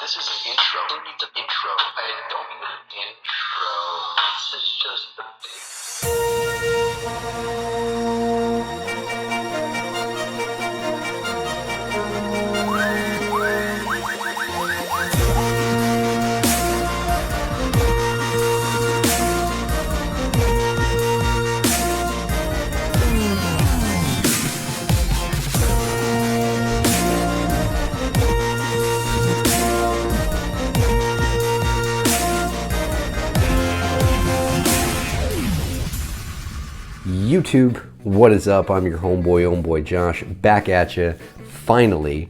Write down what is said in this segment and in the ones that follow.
This is an intro. I don't need the intro. I don't need an intro. This is just the YouTube, what is up? I'm your OhmBoy Josh, back at you, finally.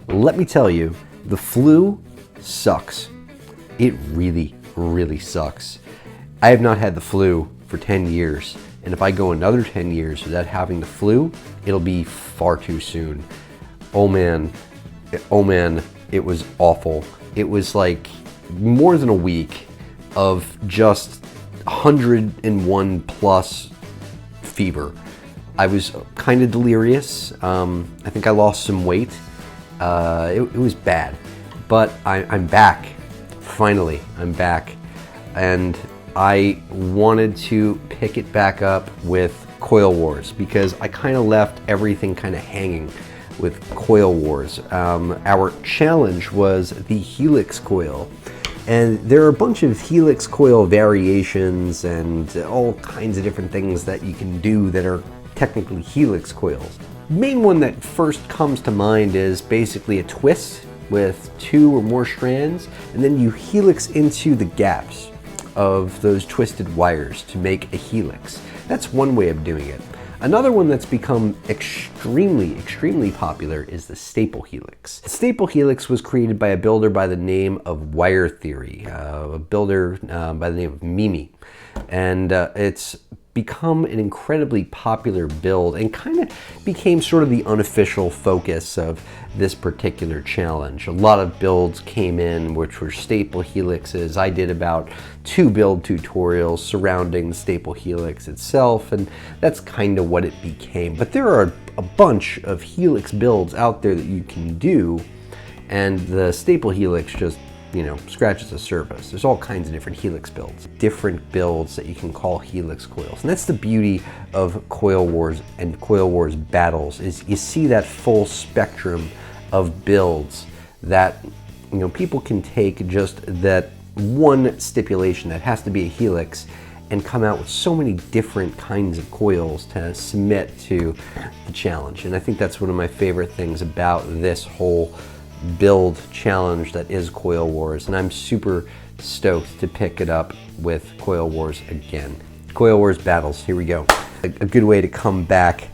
Let me tell you, the flu sucks. It really, really sucks. I have not had the flu for 10 years, and if I go another 10 years without having the flu, it'll be far too soon. Oh man, it was awful. It was like more than a week of just 101 plus fever. I was kind of delirious. I think I lost some weight. It was bad, but I'm back. Finally, I'm back. And I wanted to pick it back up with Coil Wars because I kind of left everything kind of hanging with Coil Wars. Our challenge was the Helix Coil. And there are a bunch of Helix Coil variations and all kinds of different things that you can do that are technically Helix Coils. The main one that first comes to mind is basically a twist with 2 or more strands, and then you helix into the gaps of those twisted wires to make a helix. That's one way of doing it. Another one that's become extremely popular is the staple helix. The staple helix was created by a builder by the name of Wire Theory, a builder by the name of Mimi. And it's become an incredibly popular build and kind of became sort of the unofficial focus of this particular challenge. A lot of builds came in which were staple helixes. I did about 2 build tutorials surrounding the staple helix itself, and that's kind of what it became. But there are a bunch of helix builds out there that you can do, and the staple helix just, you know, scratches the surface. There's all kinds of different helix builds, different builds that you can call helix coils. And that's the beauty of Coil Wars and Coil Wars battles, is you see that full spectrum of builds that, you know, people can take just that one stipulation that has to be a helix and come out with so many different kinds of coils to submit to the challenge. And I think that's one of my favorite things about this whole build challenge that is Coil Wars, and I'm super stoked to pick it up with Coil Wars again. Coil Wars battles, here we go. A good way to come back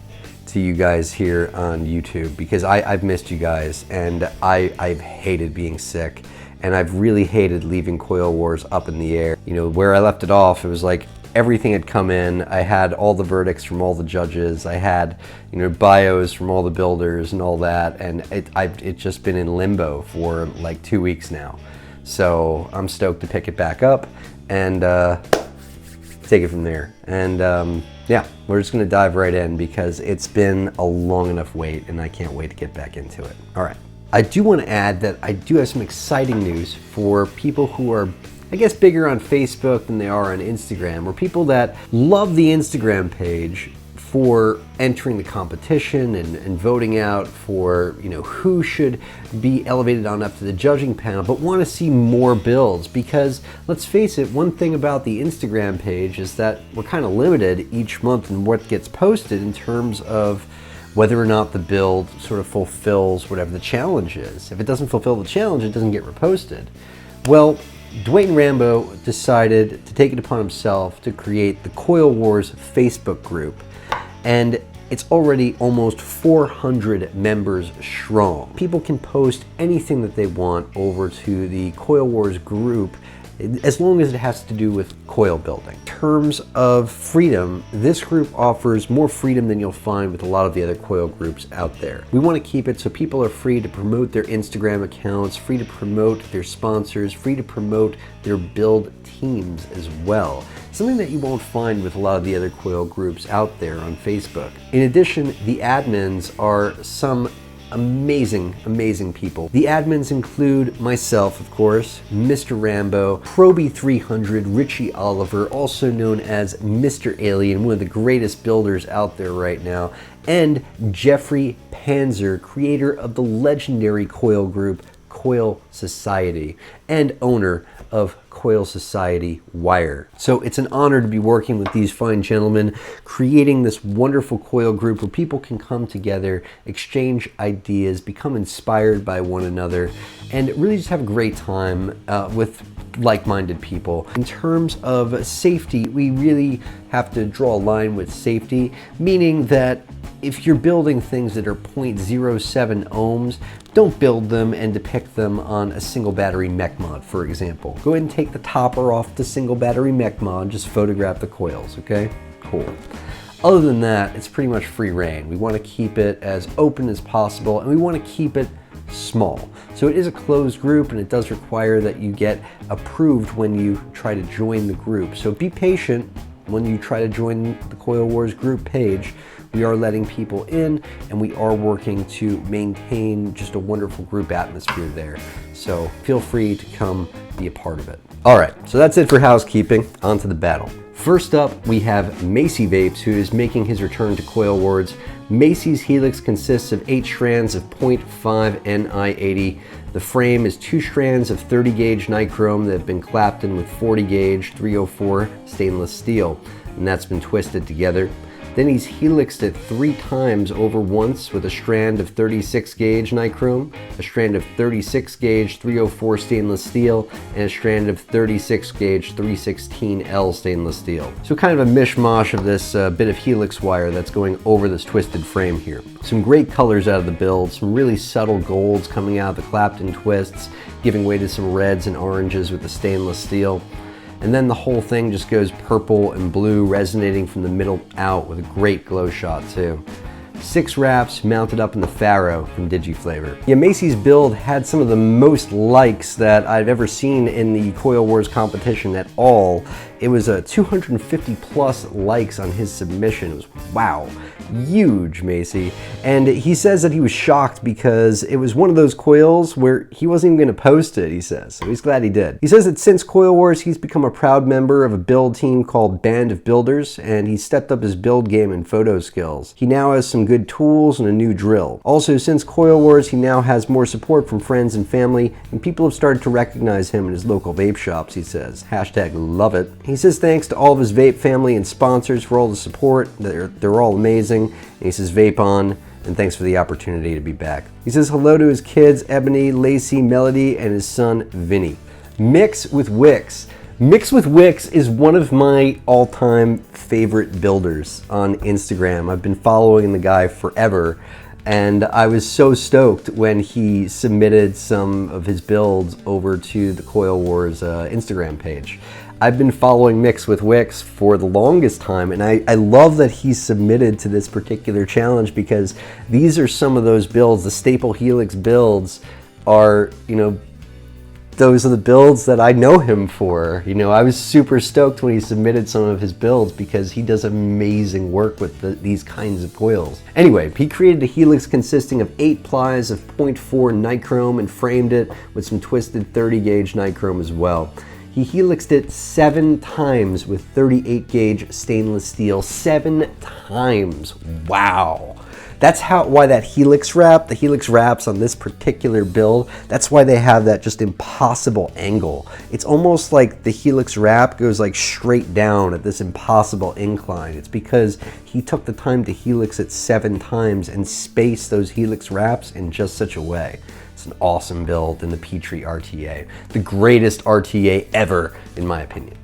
to you guys here on YouTube, because I've missed you guys, and I've hated being sick, and I've really hated leaving Coil Wars up in the air. You know, where I left it off, it was like everything had come in. I had all the verdicts from all the judges. I had, you know, bios from all the builders and all that, and it's just been in limbo for like 2 weeks now. So I'm stoked to pick it back up and take it from there. And yeah, we're just gonna dive right in because it's been a long enough wait, and I can't wait to get back into it. All right. I do want to add that I do have some exciting news for people who are, I guess, bigger on Facebook than they are on Instagram, or people that love the Instagram page for entering the competition and voting out for, you know, who should be elevated on up to the judging panel, but want to see more builds. Because let's face it, one thing about the Instagram page is that we're kind of limited each month in what gets posted in terms of whether or not the build sort of fulfills whatever the challenge is. If it doesn't fulfill the challenge, it doesn't get reposted. Well, Dwayne Rambo decided to take it upon himself to create the Coil Wars Facebook group, and it's already almost 400 members strong. People can post anything that they want over to the Coil Wars group, as long as it has to do with coil building. In terms of freedom, this group offers more freedom than you'll find with a lot of the other coil groups out there. We want to keep it so people are free to promote their Instagram accounts, free to promote their sponsors, free to promote their build teams as well. Something that you won't find with a lot of the other coil groups out there on Facebook. In addition, the admins are some amazing, amazing people. The admins include myself, of course, Mr. Rambo, Proby300, Richie Oliver, also known as Mr. Alien, one of the greatest builders out there right now, and Jeffrey Panzer, creator of the legendary coil group Coil Society and owner of Coil Society Wire. So it's an honor to be working with these fine gentlemen, creating this wonderful coil group where people can come together, exchange ideas, become inspired by one another, and really just have a great time with like-minded people. In terms of safety, we really have to draw a line with safety, meaning that if you're building things that are 0.07 ohms, don't build them and depict them on a single battery mech mod, for example. Go ahead and take the topper off the single battery mech mod, just photograph the coils, okay? Cool. Other than that, it's pretty much free reign. We want to keep it as open as possible, and we want to keep it small. So it is a closed group, and it does require that you get approved when you try to join the group. So be patient when you try to join the Coil Wars group page. We are letting people in, and we are working to maintain just a wonderful group atmosphere there. So feel free to come be a part of it. All right, so that's it for housekeeping. On to the battle. First up, we have Macy Vapes, who is making his return to Coil Wars. Macy's Helix consists of 8 strands of 0.5 Ni80. The frame is 2 strands of 30 gauge nichrome that have been Clapton with 40 gauge 304 stainless steel, and that's been twisted together. Then he's helixed it 3 times over once with a strand of 36 gauge nichrome, a strand of 36 gauge 304 stainless steel, and a strand of 36 gauge 316L stainless steel. So kind of a mishmash of this bit of helix wire that's going over this twisted frame here. Some great colors out of the build, some really subtle golds coming out of the Clapton twists, giving way to some reds and oranges with the stainless steel. And then the whole thing just goes purple and blue, resonating from the middle out with a great glow shot too. 6 wraps mounted up in the Pharaoh from DigiFlavor. Yeah, Macy's build had some of the most likes that I've ever seen in the Coil Wars competition at all. It was 250 plus likes on his submission. It was wow, huge, Macy. And he says that he was shocked because it was one of those coils where he wasn't even gonna post it, he says. So he's glad he did. He says that since Coil Wars, he's become a proud member of a build team called Band of Builders, and he's stepped up his build game and photo skills. He now has some good tools and a new drill. Also, since Coil Wars, he now has more support from friends and family, and people have started to recognize him in his local vape shops, he says. Hashtag love it. He says thanks to all of his vape family and sponsors for all the support. They're all amazing. And he says vape on, and thanks for the opportunity to be back. He says hello to his kids, Ebony, Lacey, Melody, and his son, Vinny. Mix with Wix. Mix with Wix is one of my all-time favorite builders on Instagram. I've been following the guy forever, and I was so stoked when he submitted some of his builds over to the Coil Wars Instagram page. I've been following Mix with Wix for the longest time, and I love that he submitted to this particular challenge because these are some of those builds. The staple Helix builds are, you know, those are the builds that I know him for. You know, I was super stoked when he submitted some of his builds because he does amazing work with these kinds of coils. Anyway, he created a Helix consisting of 8 plies of 0.4 nichrome and framed it with some twisted 30 gauge nichrome as well. He helixed it 7 times with 38 gauge stainless steel. 7 times. Wow. That's why that Helix wrap, the Helix wraps on this particular build, that's why they have that just impossible angle. It's almost like the Helix wrap goes like straight down at this impossible incline. It's because he took the time to helix it 7 times and space those Helix wraps in just such a way. It's an awesome build in the Petrie RTA. The greatest RTA ever, in my opinion.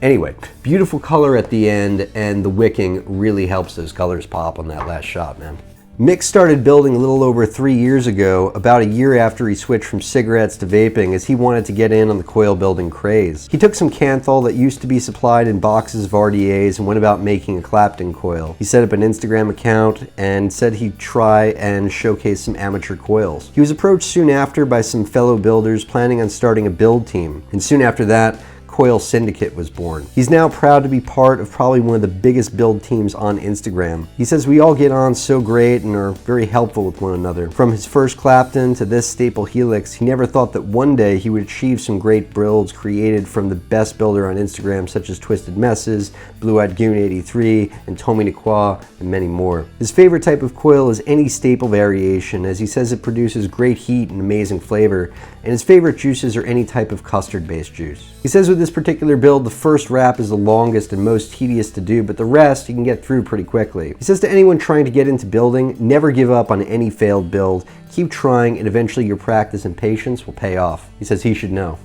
Anyway, beautiful color at the end, and the wicking really helps those colors pop on that last shot, man. Mick started building a little over 3 years ago, about a year after he switched from cigarettes to vaping, as he wanted to get in on the coil building craze. He took some Canthal that used to be supplied in boxes of RDAs and went about making a Clapton coil. He set up an Instagram account and said he'd try and showcase some amateur coils. He was approached soon after by some fellow builders planning on starting a build team, and soon after that, Coil Syndicate was born. He's now proud to be part of probably one of the biggest build teams on Instagram. He says we all get on so great and are very helpful with one another. From his first Clapton to this staple Helix, he never thought that one day he would achieve some great builds created from the best builder on Instagram, such as Twisted Messes, Blue Eyed Goon 83, and Tommy Naqua, and many more. His favorite type of coil is any staple variation, as he says it produces great heat and amazing flavor, and his favorite juices are any type of custard-based juice. He says with this particular build, the first wrap is the longest and most tedious to do, but the rest you can get through pretty quickly. He says to anyone trying to get into building, never give up on any failed build. Keep trying, and eventually your practice and patience will pay off. He says he should know.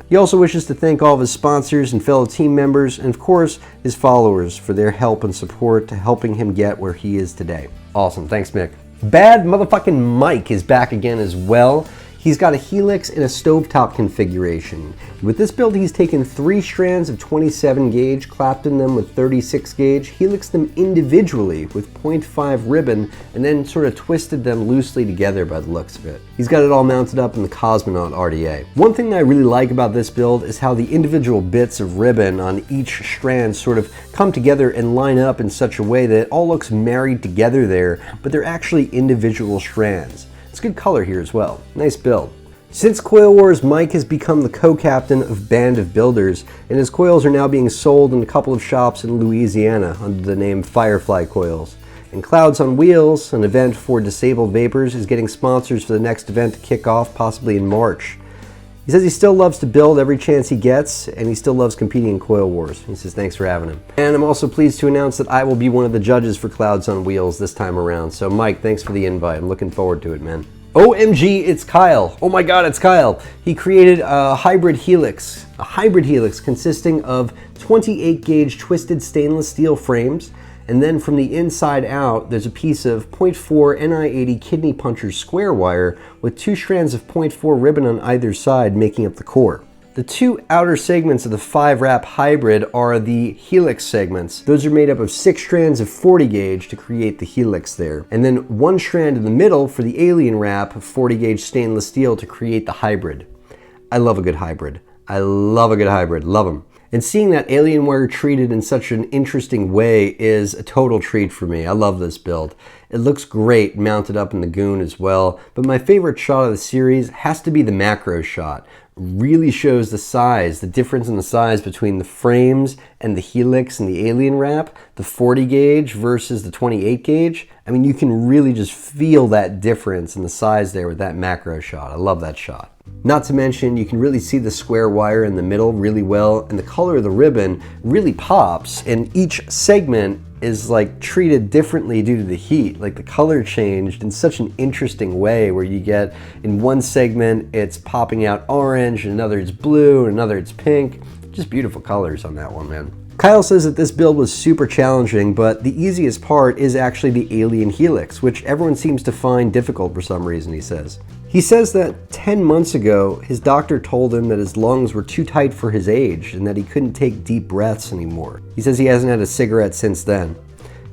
He also wishes to thank all of his sponsors and fellow team members, and of course his followers, for their help and support to helping him get where he is today. Awesome, thanks Mick. Bad motherfucking Mike is back again as well. He's got a Helix in a stovetop configuration. With this build, he's taken 3 strands of 27 gauge, Clapton them with 36 gauge, helixed them individually with 0.5 ribbon, and then sort of twisted them loosely together by the looks of it. He's got it all mounted up in the Cosmonaut RDA. One thing that I really like about this build is how the individual bits of ribbon on each strand sort of come together and line up in such a way that it all looks married together there, but they're actually individual strands. It's good color here as well. Nice build. Since Coil Wars, Mike has become the co-captain of Band of Builders, and his coils are now being sold in a couple of shops in Louisiana under the name Firefly Coils. And Clouds on Wheels, an event for disabled vapors, is getting sponsors for the next event to kick off possibly in March. He says he still loves to build every chance he gets, and he still loves competing in Coil Wars. He says thanks for having him. And I'm also pleased to announce that I will be one of the judges for Clouds on Wheels this time around. So Mike, thanks for the invite. I'm looking forward to it, man. OMG, it's Kyle. Oh my God, it's Kyle. He created a hybrid helix. A hybrid helix consisting of 28 gauge twisted stainless steel frames, and then from the inside out, there's a piece of 0.4 Ni80 kidney puncher square wire with 2 strands of 0.4 ribbon on either side making up the core. The 2 outer segments of the 5-wrap hybrid are the helix segments. Those are made up of 6 strands of 40 gauge to create the helix there. And then 1 strand in the middle for the alien wrap of 40 gauge stainless steel to create the hybrid. I love a good hybrid. I love a good hybrid. Love them. And seeing that alien wire treated in such an interesting way is a total treat for me. I love this build. It looks great mounted up in the Goon as well, but my favorite shot of the series has to be the macro shot. Really shows the size, the difference in the size between the frames and the helix and the alien wrap, the 40 gauge versus the 28 gauge. I mean, you can really just feel that difference in the size there with that macro shot. I love that shot. Not to mention, you can really see the square wire in the middle really well, and the color of the ribbon really pops, and each segment is like treated differently due to the heat. Like the color changed in such an interesting way where you get in one segment it's popping out orange, in another it's blue, in another it's pink. Just beautiful colors on that one, man. Kyle says that this build was super challenging, but the easiest part is actually the alien helix, which everyone seems to find difficult for some reason, he says. He says that 10 months ago, his doctor told him that his lungs were too tight for his age and that he couldn't take deep breaths anymore. He says he hasn't had a cigarette since then.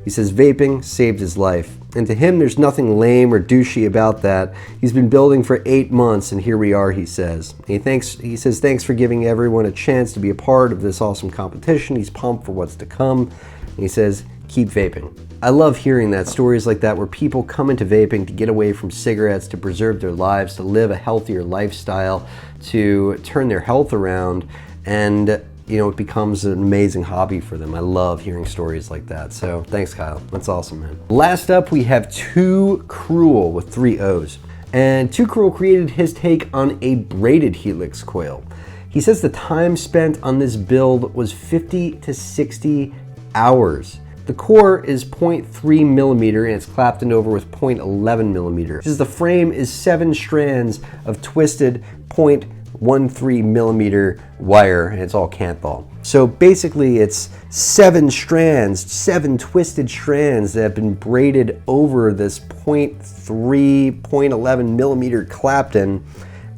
He says vaping saved his life. And to him, there's nothing lame or douchey about that. He's been building for 8 months, and here we are, he says. He says, thanks for giving everyone a chance to be a part of this awesome competition. He's pumped for what's to come. And he says, keep vaping. I love hearing that, stories like that where people come into vaping to get away from cigarettes, to preserve their lives, to live a healthier lifestyle, to turn their health around, and you know, it becomes an amazing hobby for them. I love hearing stories like that. So thanks, Kyle. That's awesome, man. Last up, we have Too Cruel with 3 O's. And Too Cruel created his take on a braided helix coil. He says the time spent on this build was 50 to 60 hours. The core is 0.3 millimeter and it's Claptoned over with 0.11 millimeter. He says the frame is 7 strands of twisted 0.13 millimeter wire, and it's all Canthal. So basically it's 7 strands, 7 twisted strands that have been braided over this 0.3, 0.11 millimeter Clapton,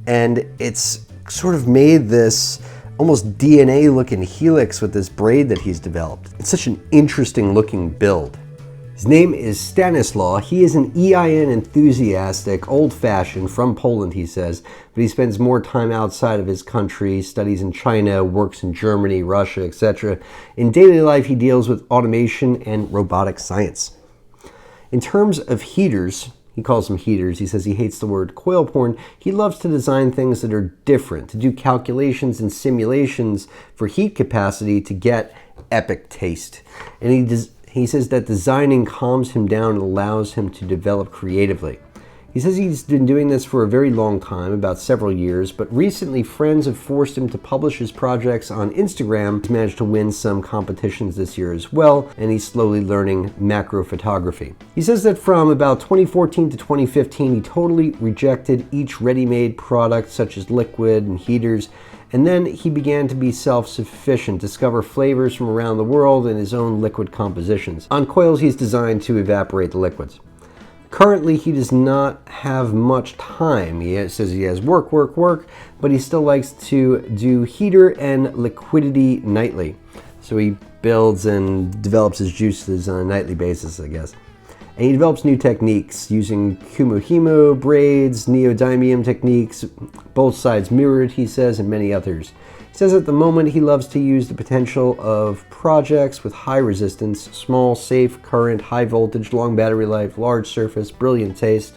and it's sort of made this almost DNA looking helix with this braid that he's developed. It's such an interesting looking build. His name is Stanislaw. He is an EIN enthusiastic, old-fashioned, from Poland, he says, but he spends more time outside of his country, studies in China, works in Germany, Russia, etc. In daily life, he deals with automation and robotic science. In terms of heaters, he calls them heaters. He says he hates the word coil porn. He loves to design things that are different, to do calculations and simulations for heat capacity to get epic taste. And he says that designing calms him down and allows him to develop creatively. He says he's been doing this for a very long time, about several years, but recently friends have forced him to publish his projects on Instagram. He's managed to win some competitions this year as well, and he's slowly learning macro photography. He says that from about 2014 to 2015, he totally rejected each ready-made product such as liquid and heaters, and then he began to be self-sufficient, discover flavors from around the world in his own liquid compositions. On coils, he's designed to evaporate the liquids. Currently, he does not have much time. He says he has work, but he still likes to do heater and liquidity nightly. So he builds and develops his juices on a nightly basis, I guess. And he develops new techniques using Kumo braids, neodymium techniques, both sides mirrored, he says, and many others. He says at the moment he loves to use the potential of projects with high resistance, small, safe current, high voltage, long battery life, large surface, brilliant taste.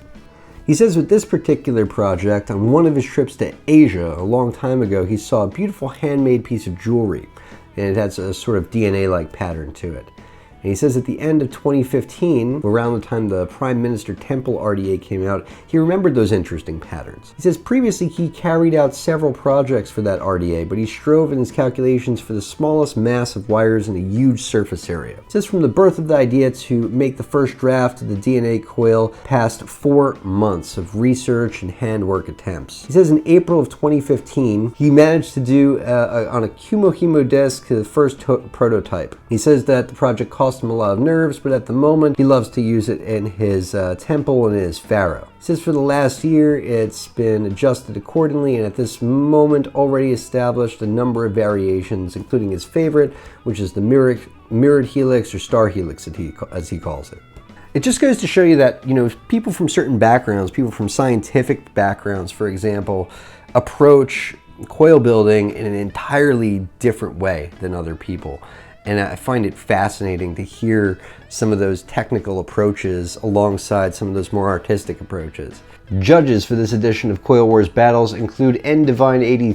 He says with this particular project, on one of his trips to Asia a long time ago, he saw a beautiful handmade piece of jewelry, and it has a sort of DNA-like pattern to it. And he says at the end of 2015, around the time the Prime Minister Temple RDA came out, he remembered those interesting patterns. He says previously he carried out several projects for that RDA, but he strove in his calculations for the smallest mass of wires in a huge surface area. He says from the birth of the idea to make the first draft of the DNA coil passed 4 months of research and handwork attempts. He says in April of 2015, he managed to do on a Kumo disc the first prototype. He says that the project cost him a lot of nerves, but at the moment he loves to use it in his temple and in his pharaoh. He says for the last year it's been adjusted accordingly, and at this moment already established a number of variations, including his favorite, which is the mirrored helix or star helix as he calls it. It just goes to show you that, you know, people from certain backgrounds, people from scientific backgrounds, for example, approach coil building in an entirely different way than other people. And I find it fascinating to hear some of those technical approaches alongside some of those more artistic approaches. Judges for this edition of Coil Wars Battles include NDivine83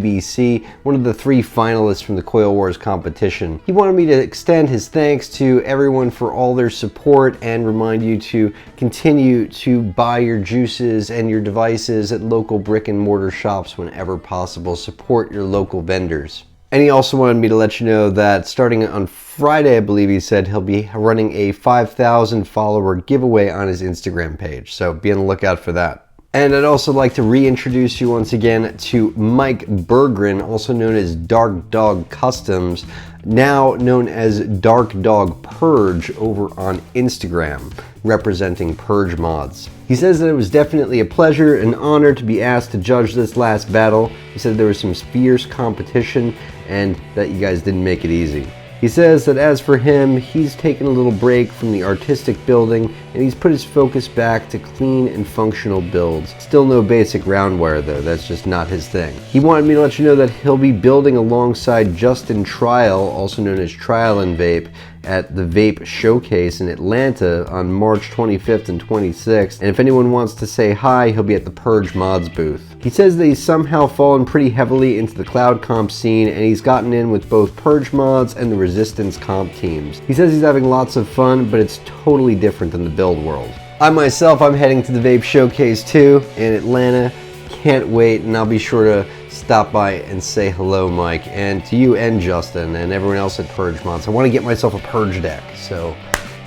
VBC, one of the 3 finalists from the Coil Wars competition. He wanted me to extend his thanks to everyone for all their support and remind you to continue to buy your juices and your devices at local brick and mortar shops whenever possible. Support your local vendors. And he also wanted me to let you know that starting on Friday, I believe he said, he'll be running a 5,000 follower giveaway on his Instagram page. So be on the lookout for that. And I'd also like to reintroduce you once again to Mike Berggren, also known as Dark Dog Customs, now known as Dark Dog Purge over on Instagram, representing Purge mods. He says that it was definitely a pleasure and honor to be asked to judge this last battle. He said there was some fierce competition and that you guys didn't make it easy. He says that as for him, he's taken a little break from the artistic building and he's put his focus back to clean and functional builds. Still no basic round wire though, that's just not his thing. He wanted me to let you know that he'll be building alongside Justin Trial, also known as Trial and Vape, at the Vape Showcase in Atlanta on March 25th and 26th, and if anyone wants to say hi, he'll be at the Purge Mods booth. He says that he's somehow fallen pretty heavily into the cloud comp scene, and he's gotten in with both Purge Mods and the Resistance comp teams. He says he's having lots of fun, but it's totally different than the build world. I'm heading to the Vape Showcase too in Atlanta. Can't wait, and I'll be sure to stop by and say hello, Mike, and to you and Justin and everyone else at Purge Mods. I want to get myself a Purge deck, so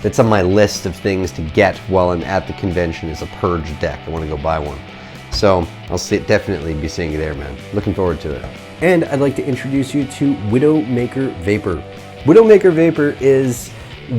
that's on my list of things to get while I'm at the convention is a Purge deck. I want to go buy one. So I'll definitely be seeing you there, man. Looking forward to it. And I'd like to introduce you to Widowmaker Vapor. Widowmaker Vapor is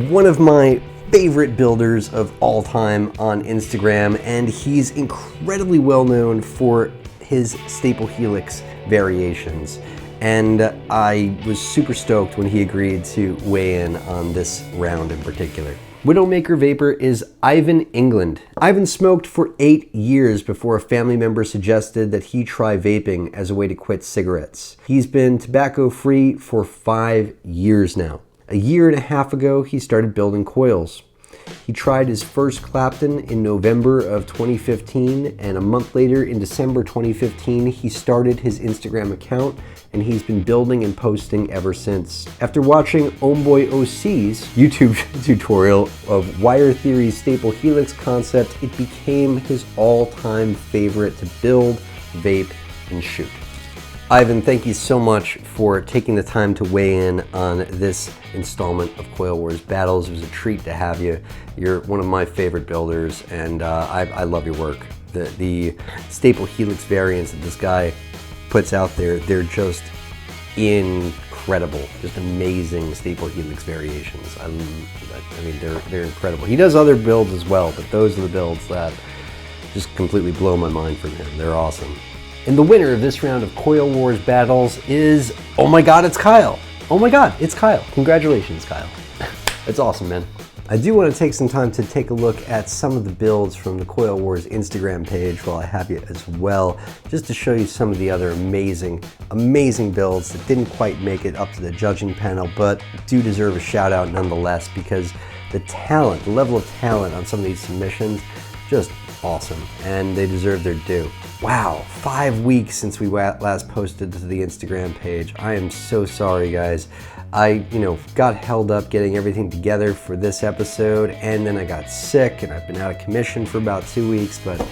one of my favorite builders of all time on Instagram, and he's incredibly well known for his staple helix variations, and I was super stoked when he agreed to weigh in on this round in particular. Widowmaker Vapor is Ivan England. Ivan smoked for 8 years before a family member suggested that he try vaping as a way to quit cigarettes. He's been tobacco-free for 5 years now. A year and a half ago, he started building coils. He tried his first Clapton in November of 2015, and a month later, in December 2015, he started his Instagram account, and he's been building and posting ever since. After watching OhmBoy OC's YouTube tutorial of Wire Theory's staple Helix concept, it became his all-time favorite to build, vape, and shoot. Ivan, thank you so much for taking the time to weigh in on this installment of Coil Wars Battles. It was a treat to have you. You're one of my favorite builders, and I love your work. The staple Helix variants that this guy puts out there, they're just incredible. Just amazing staple Helix variations. I mean, they're incredible. He does other builds as well, but those are the builds that just completely blow my mind from him. They're awesome. And the winner of this round of Coil Wars Battles is, oh my God, it's Kyle. Oh my God, it's Kyle. Congratulations, Kyle. It's awesome, man. I do want to take some time to take a look at some of the builds from the Coil Wars Instagram page while I have you as well, just to show you some of the other amazing builds that didn't quite make it up to the judging panel, but do deserve a shout out nonetheless, because the talent, the level of talent on some of these submissions, just awesome, and they deserve their due. Wow, 5 weeks since we last posted to the Instagram page. I am so sorry, guys. I, got held up getting everything together for this episode, and then I got sick, and I've been out of commission for about 2 weeks, but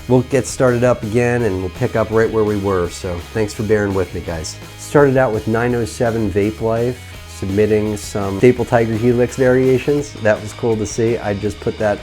we'll get started up again, and we'll pick up right where we were, so thanks for bearing with me, guys. Started out with 907 Vape Life, submitting some Staple Tiger Helix variations. That was cool to see. I just put that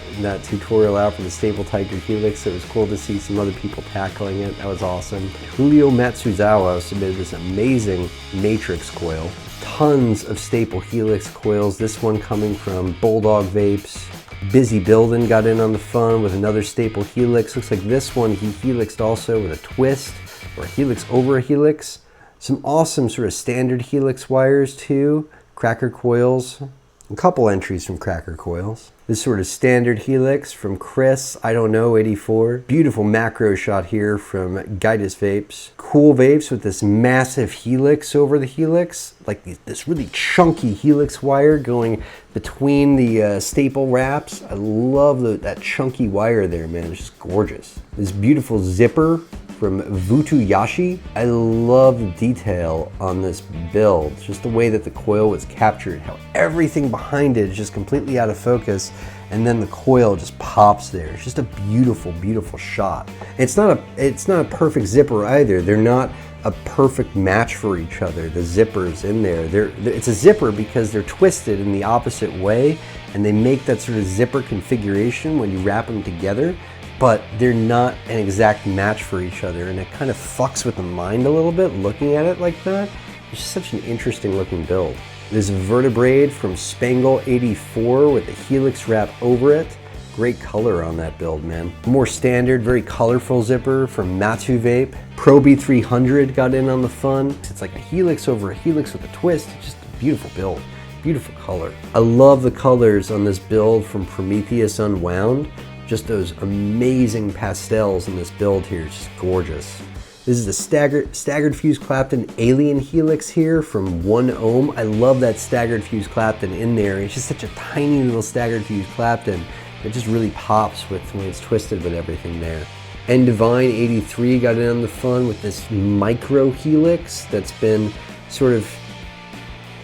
tutorial out for the Staple Tiger Helix, so it was cool to see some other people tackling it. That was awesome. Julio Matsuzawa submitted this amazing Matrix coil. Tons of Staple Helix coils, this one coming from Bulldog Vapes. Busy Buildin' got in on the fun with another Staple Helix. Looks like this one he helixed also with a twist, or a helix over a helix. Some awesome sort of standard Helix wires too, Cracker Coils, a couple entries from Cracker Coils. This sort of standard Helix from Chris, I don't know, 84. Beautiful macro shot here from Guidus Vapes. Cool vapes with this massive Helix over the Helix, like this really chunky Helix wire going between the staple wraps. I love that chunky wire there, man, it's just gorgeous. This beautiful zipper from Vutuyashi. I love the detail on this build, just the way that the coil was captured, how everything behind it is just completely out of focus, and then the coil just pops there. It's just a beautiful, beautiful shot. It's not a perfect zipper either. They're not a perfect match for each other, the zippers in there. It's a zipper because they're twisted in the opposite way, and they make that sort of zipper configuration when you wrap them together, but they're not an exact match for each other, and it kind of fucks with the mind a little bit looking at it like that. It's just such an interesting looking build. This Vertebrae from Spangle 84 with the Helix wrap over it. Great color on that build, man. More standard, very colorful zipper from Matsu Vape. Proby 300 got in on the fun. It's like a Helix over a Helix with a twist. It's just a beautiful build, beautiful color. I love the colors on this build from Prometheus Unwound. Just those amazing pastels in this build here, just gorgeous. This is the Staggered Fuse Clapton Alien Helix here from 1 Ohm. I love that Staggered Fuse Clapton in there. It's just such a tiny little Staggered Fuse Clapton. It just really pops when it's twisted with everything there. And Divine 83 got in on the fun with this micro Helix that's been sort of,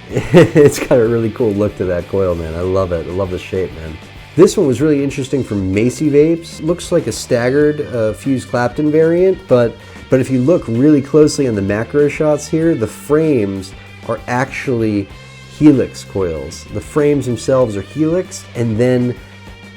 it's got a really cool look to that coil, man. I love it. I love the shape, man. This one was really interesting from Macy Vapes. Looks like a staggered Fuse Clapton variant, but if you look really closely on the macro shots here, the frames are actually Helix coils. The frames themselves are Helix and then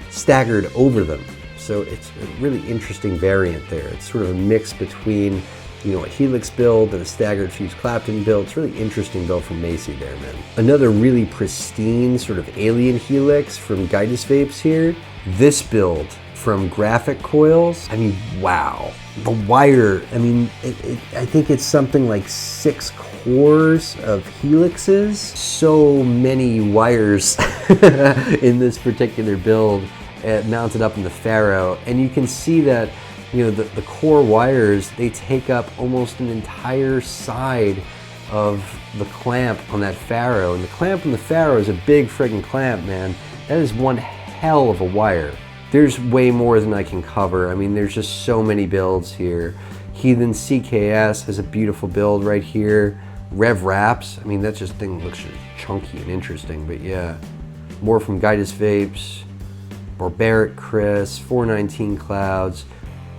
staggered over them. So it's a really interesting variant there. It's sort of a mix between, a Helix build and a Staggered Fuse Clapton build. It's a really interesting build from Macy there, man. Another really pristine sort of alien Helix from Guidus Vapes here. This build from Graphic Coils. I mean, wow. The wire, I mean, I think it's something like 6 cores of helixes. So many wires in this particular build mounted up in the Pharaoh. And you can see that, you know, the core wires, they take up almost an entire side of the clamp on that Pharaoh. And the clamp on the Pharaoh is a big friggin' clamp, man. That is one hell of a wire. There's way more than I can cover. I mean, there's just so many builds here. Heathen CKS has a beautiful build right here. Rev Wraps, I mean, that just thing looks just chunky and interesting, but yeah. More from Guidus Vapes, Barbaric Chris, 419 Clouds,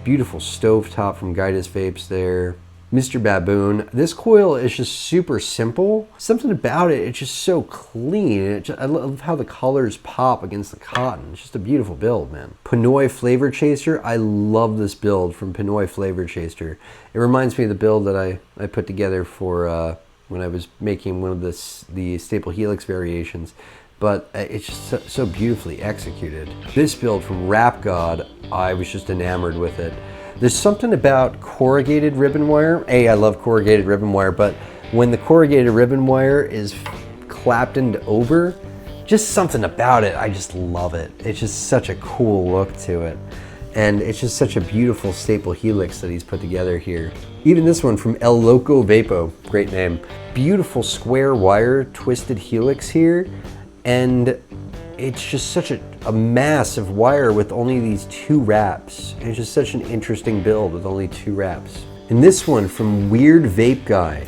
beautiful stovetop from Guidus Vapes there. Mr. Baboon. This coil is just super simple. Something about it, it's just so clean. I love how the colors pop against the cotton. It's just a beautiful build, man. Pinoy Flavor Chaser. I love this build from Pinoy Flavor Chaser. It reminds me of the build that I put together for when I was making one of the Staple Helix variations. But it's just so beautifully executed. This build from Rap God, I was just enamored with it. There's something about corrugated ribbon wire. I love corrugated ribbon wire, but when the corrugated ribbon wire is Claptoned over, just something about it, I just love it. It's just such a cool look to it. And it's just such a beautiful staple helix that he's put together here. Even this one from El Loco Vapo, great name. Beautiful square wire twisted helix here. And it's just such a mass of wire with only these 2 wraps. It's just such an interesting build with only 2 wraps. And this one from Weird Vape Guy.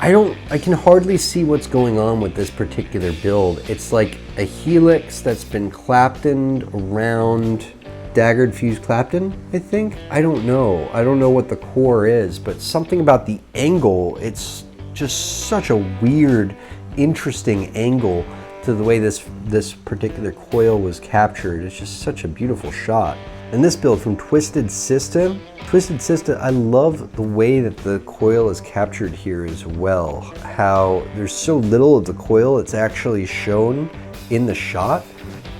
I can hardly see what's going on with this particular build. It's like a helix that's been Claptoned around Staggered fused Clapton, I think. I don't know. I don't know what the core is, but something about the angle, it's just such a weird, interesting angle to the way this particular coil was captured. It's just such a beautiful shot. And this build from Twisted System. Twisted System, I love the way that the coil is captured here as well. How there's so little of the coil that's actually shown in the shot,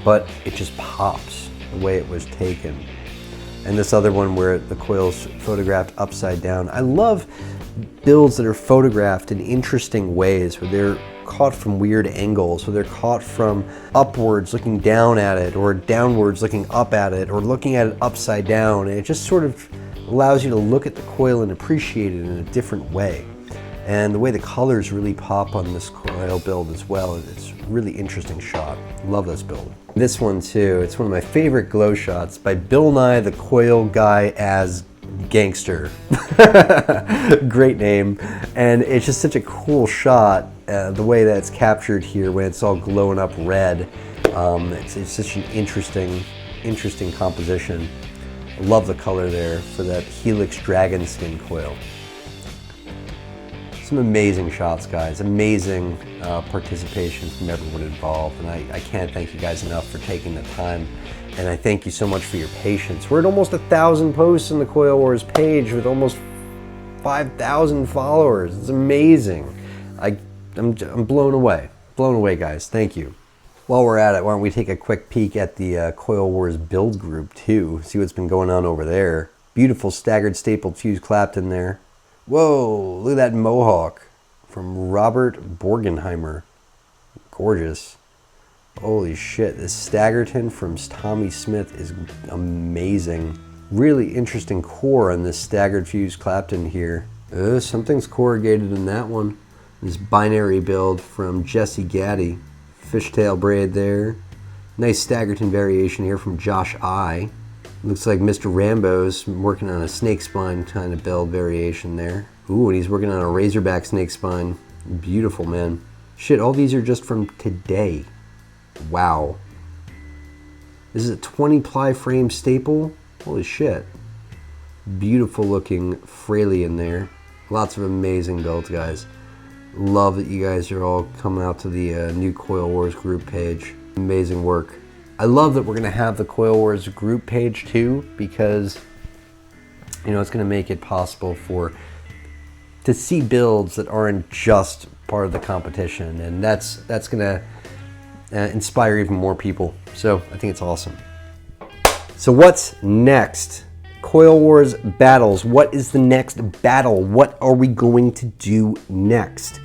but it just pops the way it was taken. And this other one where the coil's photographed upside down. I love builds that are photographed in interesting ways, where they're caught from weird angles, or they're caught from upwards looking down at it, or downwards looking up at it, or looking at it upside down. And it just sort of allows you to look at the coil and appreciate it in a different way. And the way the colors really pop on this coil build as well, it's a really interesting shot. Love this build. This one too, it's one of my favorite glow shots by Bill Nye the Coil Guy as Gangster. Great name. And it's just such a cool shot, the way that it's captured here when it's all glowing up red. It's such an interesting composition. I love the color there for that Helix Dragon Skin coil. Some amazing shots, guys. Amazing participation from everyone involved. And I can't thank you guys enough for taking the time. And I thank you so much for your patience. We're at almost 1,000 posts on the Coil Wars page with almost 5,000 followers. It's amazing. I'm blown away. Blown away, guys. Thank you. While we're at it, why don't we take a quick peek at the Coil Wars build group too. See what's been going on over there. Beautiful staggered stapled fused Clapton there. Whoa, look at that mohawk from Robert Borgenheimer. Gorgeous. Holy shit, this Staggerton from Tommy Smith is amazing. Really interesting core on this staggered fused Clapton here. Something's corrugated in that one. This binary build from Jesse Gaddy. Fishtail braid there. Nice Staggerton variation here from Josh I. Looks like Mr. Rambo's working on a snake spine kind of build variation there. Ooh, and he's working on a razorback snake spine. Beautiful, man. Shit, all these are just from today. Wow. This is a 20 ply frame staple. Holy shit. Beautiful looking Fraley in there. Lots of amazing builds, guys. Love that you guys are all coming out to the new Coil Wars group page. Amazing work. I love that we're going to have the Coil Wars group page too, because you know it's going to make it possible to see builds that aren't just part of the competition, and that's going to inspire even more people. So I think it's awesome. So what's next? Coil Wars battles. What is the next battle? What are we going to do next?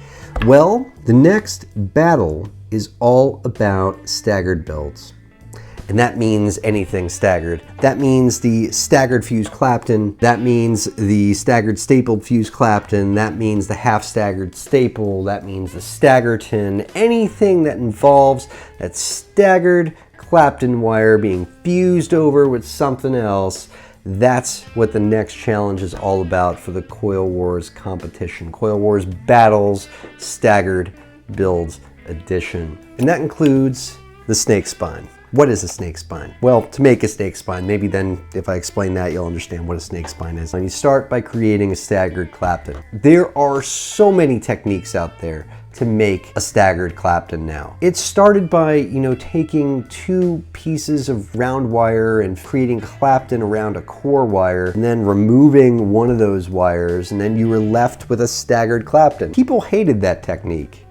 Well, the next battle is all about staggered builds. And that means anything staggered. That means the staggered fused Clapton. That means the staggered stapled fused Clapton. That means the half staggered staple. That means the staggerton. Anything that involves that staggered Clapton wire being fused over with something else. That's what the next challenge is all about for the Coil Wars competition. Coil Wars battles, staggered builds edition. And that includes the snake spine. What is a snake spine? Well, to make a snake spine, maybe then if I explain that, you'll understand what a snake spine is. And you start by creating a staggered Clapton. There are so many techniques out there to make a staggered Clapton now. It started by, taking two pieces of round wire and creating Clapton around a core wire, and then removing one of those wires, and then you were left with a staggered Clapton. People hated that technique.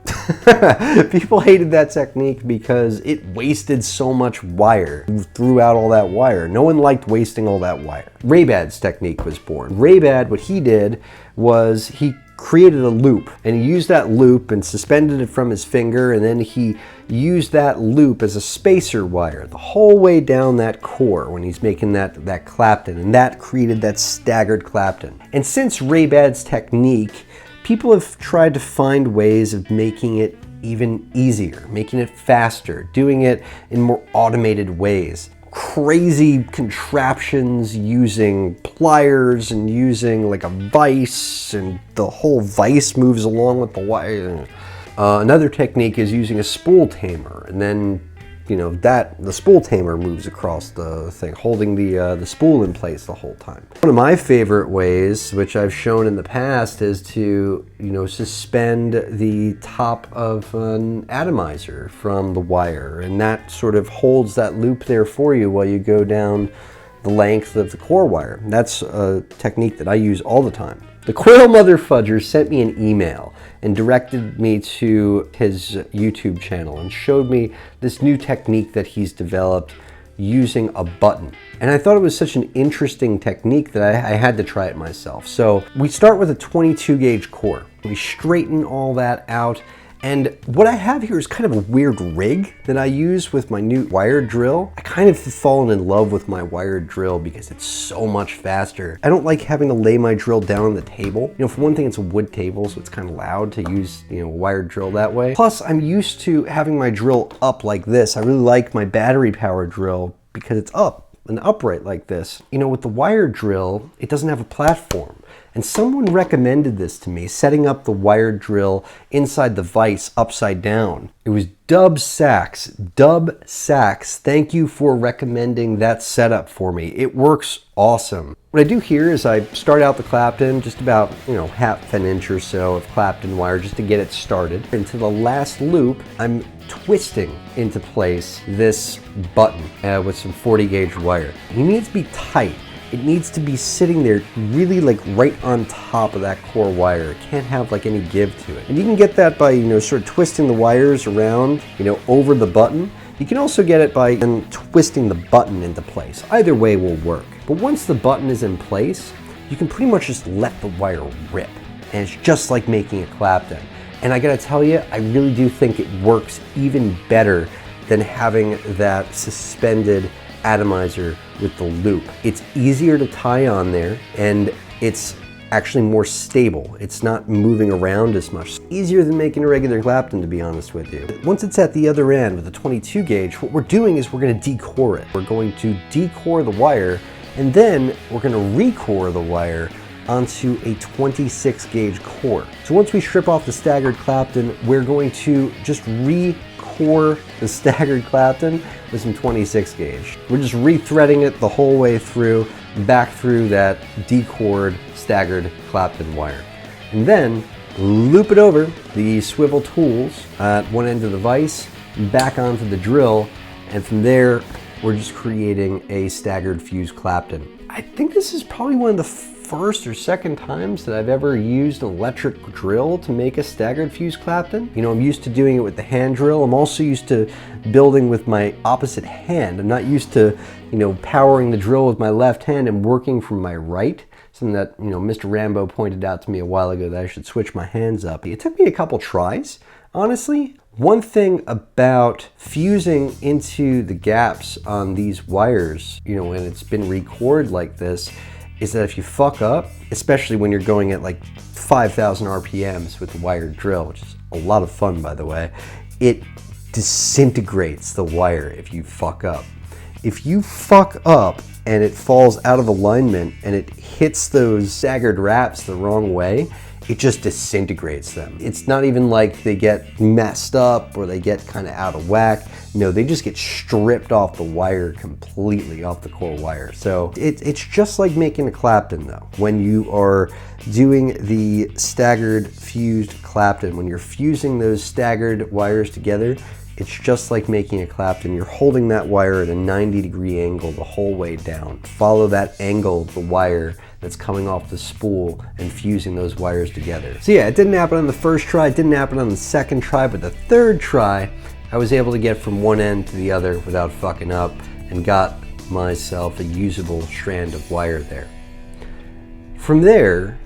People hated that technique because it wasted so much wire. You threw out all that wire. No one liked wasting all that wire. Raybad's technique was born. Raybad, what he did was he created a loop, and he used that loop and suspended it from his finger, and then he used that loop as a spacer wire the whole way down that core when he's making that Clapton, and that created that staggered Clapton. And since Raybad's technique, people have tried to find ways of making it even easier, making it faster, doing it in more automated ways. Crazy contraptions using pliers and using like a vise, and the whole vise moves along with the wire. Another technique is using a spool tamer, and then the spool tamer moves across the thing, holding the spool in place the whole time. One of my favorite ways, which I've shown in the past, is to suspend the top of an atomizer from the wire, and that sort of holds that loop there for you while you go down the length of the core wire. That's a technique that I use all the time. The Coil Mother Fudger sent me an email and directed me to his YouTube channel and showed me this new technique that he's developed using a button. And I thought it was such an interesting technique that I had to try it myself. So we start with a 22 gauge core. We straighten all that out. And what I have here is kind of a weird rig that I use with my new wire drill. I kind of have fallen in love with my wire drill because it's so much faster. I don't like having to lay my drill down on the table. For one thing, it's a wood table, so it's kind of loud to use, a wire drill that way. Plus, I'm used to having my drill up like this. I really like my battery powered drill because it's up and upright like this. With the wire drill, it doesn't have a platform. And someone recommended this to me, setting up the wire drill inside the vise upside down. It was Dub Sachs. Dub Sachs, thank you for recommending that setup for me. It works awesome. What I do here is I start out the Clapton, just about, half an inch or so of Clapton wire just to get it started. Into the last loop, I'm twisting into place this button with some 40 gauge wire. It needs to be tight. It needs to be sitting there really right on top of that core wire. It can't have any give to it. And you can get that by, sort of twisting the wires around, over the button. You can also get it by twisting the button into place. Either way will work. But once the button is in place, you can pretty much just let the wire rip. And it's just like making a Clapton. And I gotta tell you, I really do think it works even better than having that suspended atomizer with the loop. It's easier to tie on there, and it's actually more stable. It's not moving around as much. It's easier than making a regular Clapton, to be honest with you. Once it's at the other end with the 22 gauge, what we're doing is we're going to decore it. We're going to decore the wire, and then we're going to recore the wire onto a 26 gauge core. So once we strip off the staggered Clapton, we're going to just recore the staggered Clapton with some 26 gauge. We're just rethreading it the whole way through, back through that decored staggered Clapton wire. And then loop it over the swivel tools at one end of the vise, back onto the drill, and from there we're just creating a staggered fused Clapton. I think this is probably one of the first or second times that I've ever used an electric drill to make a staggered fuse Clapton. You know, I'm used to doing it with the hand drill. I'm also used to building with my opposite hand. I'm not used to, you know, powering the drill with my left hand and working from my right. Something that, you know, Mr. Rambo pointed out to me a while ago, that I should switch my hands up. It took me a couple tries, honestly. One thing about fusing into the gaps on these wires, you know, when it's been recored like this, is that if you fuck up, especially when you're going at like 5,000 RPMs with the wired drill, which is a lot of fun, by the way, it disintegrates the wire if you fuck up. If you fuck up and it falls out of alignment and it hits those staggered wraps the wrong way, it just disintegrates them. It's not even like they get messed up or they get kind of out of whack. No, they just get stripped off the wire completely, off the core wire. So it's just like making a Clapton though. When you are doing the staggered fused Clapton, when you're fusing those staggered wires together, it's just like making a Clapton. You're holding that wire at a 90-degree angle the whole way down. Follow that angle of the wire that's coming off the spool and fusing those wires together. So yeah, it didn't happen on the first try, it didn't happen on the second try, but the third try, I was able to get from one end to the other without fucking up and got myself a usable strand of wire there. From there,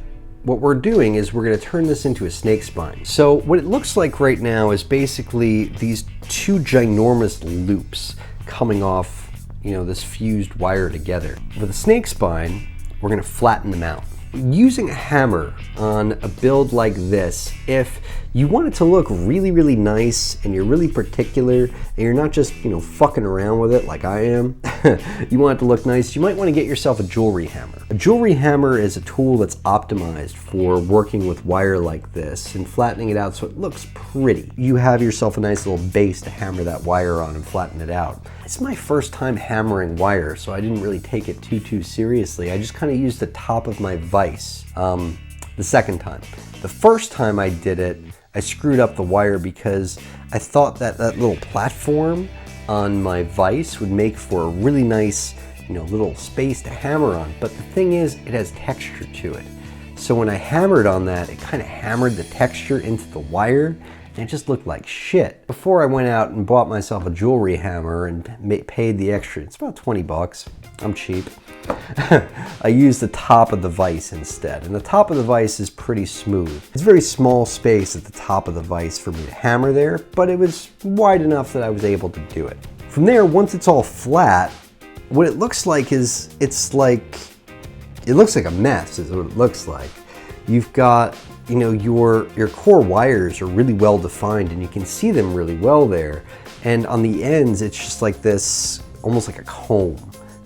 what we're doing is we're going to turn this into a snake spine. So what it looks like right now is basically these two ginormous loops coming off, you know, this fused wire together. With a snake spine, we're going to flatten them out. Using a hammer on a build like this, if you want it to look really, really nice and you're really particular and you're not just, you know, fucking around with it like I am, you want it to look nice, you might want to get yourself a jewelry hammer. A jewelry hammer is a tool that's optimized for working with wire like this and flattening it out so it looks pretty. You have yourself a nice little base to hammer that wire on and flatten it out. It's my first time hammering wire, so I didn't really take it too seriously. I just kind of used the top of my vise the second time. The first time I did it, I screwed up the wire because I thought that that little platform on my vise would make for a really nice, you know, little space to hammer on. But the thing is, it has texture to it. So when I hammered on that, it kind of hammered the texture into the wire and it just looked like shit. Before I went out and bought myself a jewelry hammer and paid the extra, it's about 20 bucks, I'm cheap. I used the top of the vise instead, and the top of the vise is pretty smooth. It's a very small space at the top of the vise for me to hammer there, but it was wide enough that I was able to do it. From there, once it's all flat, what it looks like is, it looks like a mess is what it looks like. You've got, you know, your core wires are really well defined and you can see them really well there. And on the ends, it's just like this, almost like a comb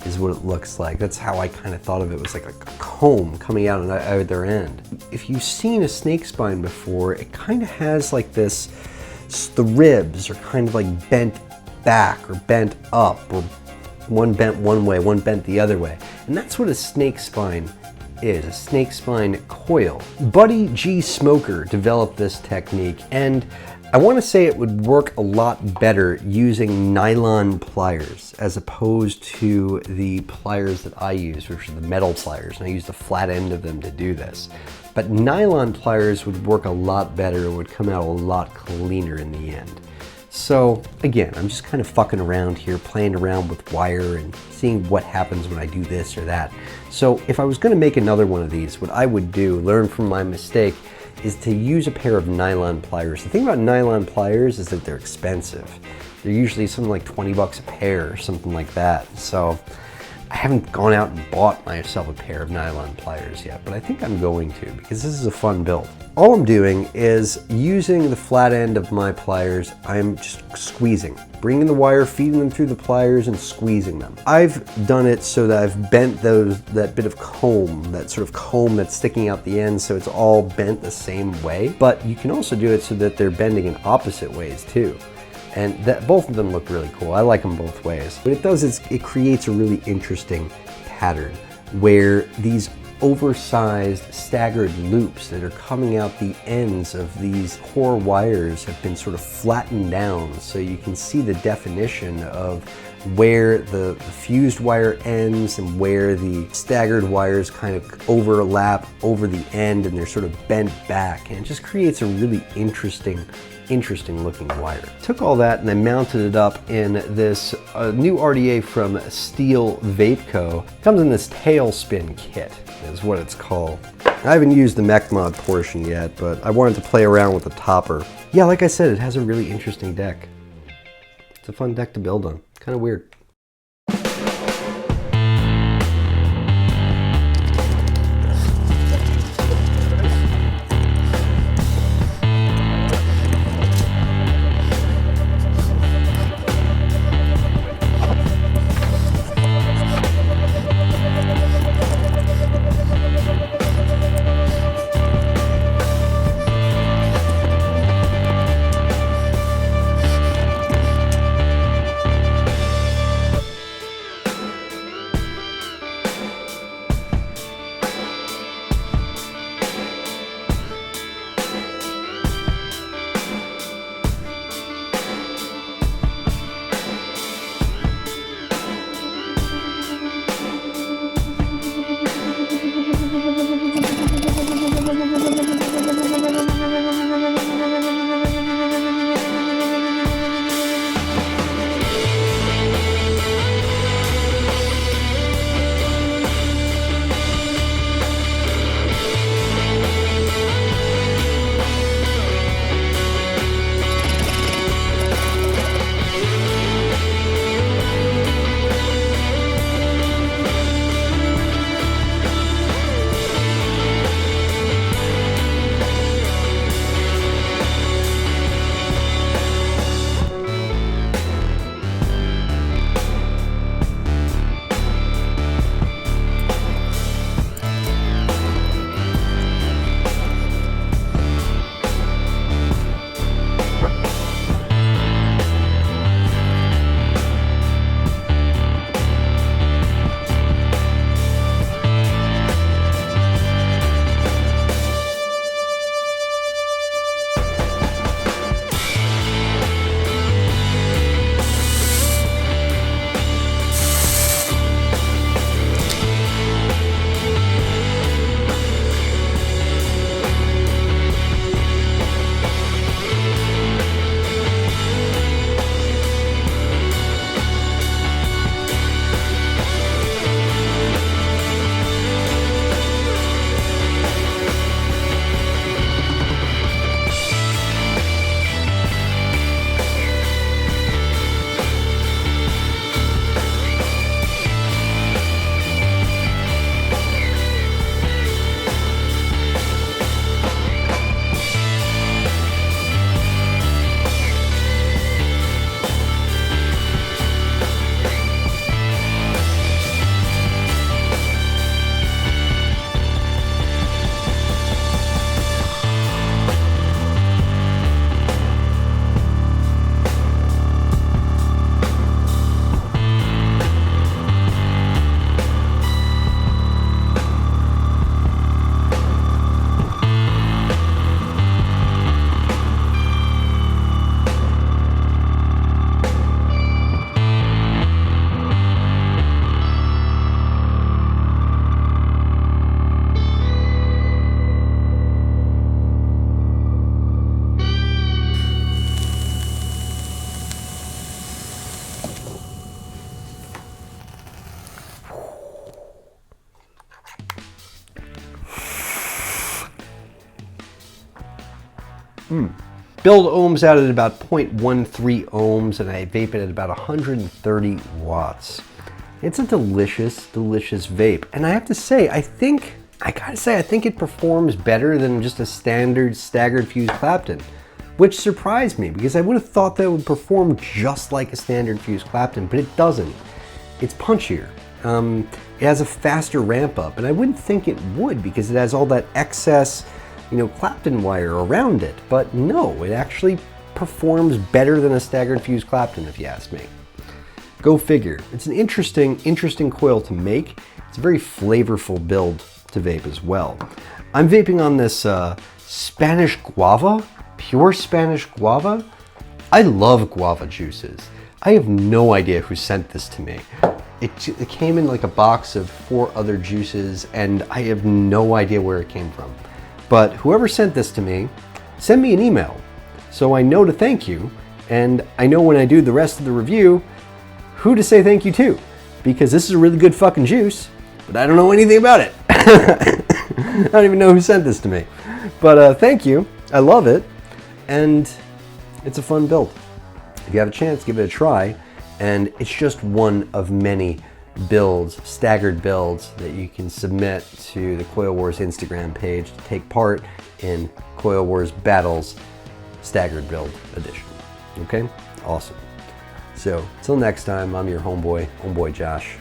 is what it looks like. That's how I kind of thought of it, was like a comb coming out on either end. If you've seen a snake spine before, it kind of has like this, the ribs are kind of like bent back or bent up, or one bent one way, one bent the other way. And that's what a snake spine is, a snake spine coil. Buddygsmoker developed this technique, and I want to say it would work a lot better using nylon pliers as opposed to the pliers that I use, which are the metal pliers, and I use the flat end of them to do this. But nylon pliers would work a lot better, would come out a lot cleaner in the end. So again, I'm just kind of fucking around here, playing around with wire and seeing what happens when I do this or that. So if I was going to make another one of these, what I would do, learn from my mistake, is to use a pair of nylon pliers. The thing about nylon pliers is that they're expensive. They're usually something like 20 bucks a pair or something like that. So I haven't gone out and bought myself a pair of nylon pliers yet, but I think I'm going to, because this is a fun build. All I'm doing is using the flat end of my pliers, I'm just squeezing, bringing the wire, feeding them through the pliers and squeezing them. I've done it so that I've bent that bit of comb, that sort of comb that's sticking out the end, so it's all bent the same way. But you can also do it so that they're bending in opposite ways too. And that both of them look really cool. I like them both ways. What it does is it creates a really interesting pattern where these oversized staggered loops that are coming out the ends of these core wires have been sort of flattened down, so you can see the definition of where the fused wire ends and where the staggered wires kind of overlap over the end, and they're sort of bent back, and it just creates a really interesting looking wire. Took all that and I mounted it up in this new RDA from Steel Vape Co. Comes in this tailspin kit is what it's called. I haven't used the mech mod portion yet, but I wanted to play around with the topper. Yeah, like I said, it has a really interesting deck. It's a fun deck to build on. Kind of weird. Build ohms out at about 0.13 ohms, and I vape it at about 130 watts. It's a delicious, delicious vape. And I have to say, I think it performs better than just a standard staggered fused Clapton, which surprised me because I would have thought that it would perform just like a standard fused Clapton, but it doesn't. It's punchier. It has a faster ramp up, and I wouldn't think it would because it has all that excess, Clapton wire around it. But no, it actually performs better than a staggered fused Clapton, if you ask me. Go figure. It's an interesting coil to make. It's a very flavorful build to vape as well. I'm vaping on this Spanish guava, pure Spanish guava. I love guava juices. I have no idea who sent this to me. It came in like a box of 4 other juices, and I have no idea where it came from. But whoever sent this to me, send me an email so I know to thank you, and I know when I do the rest of the review who to say thank you to, because this is a really good fucking juice, but I don't know anything about it. I don't even know who sent this to me. But thank you. I love it, and it's a fun build. If you have a chance, give it a try. And it's just one of many builds, staggered builds, that you can submit to the Coil Wars Instagram page to take part in Coil Wars Battle's Staggered Build Edition. Okay? Awesome. So, until next time, I'm your homeboy Josh.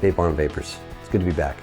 Vape on Vapors. It's good to be back.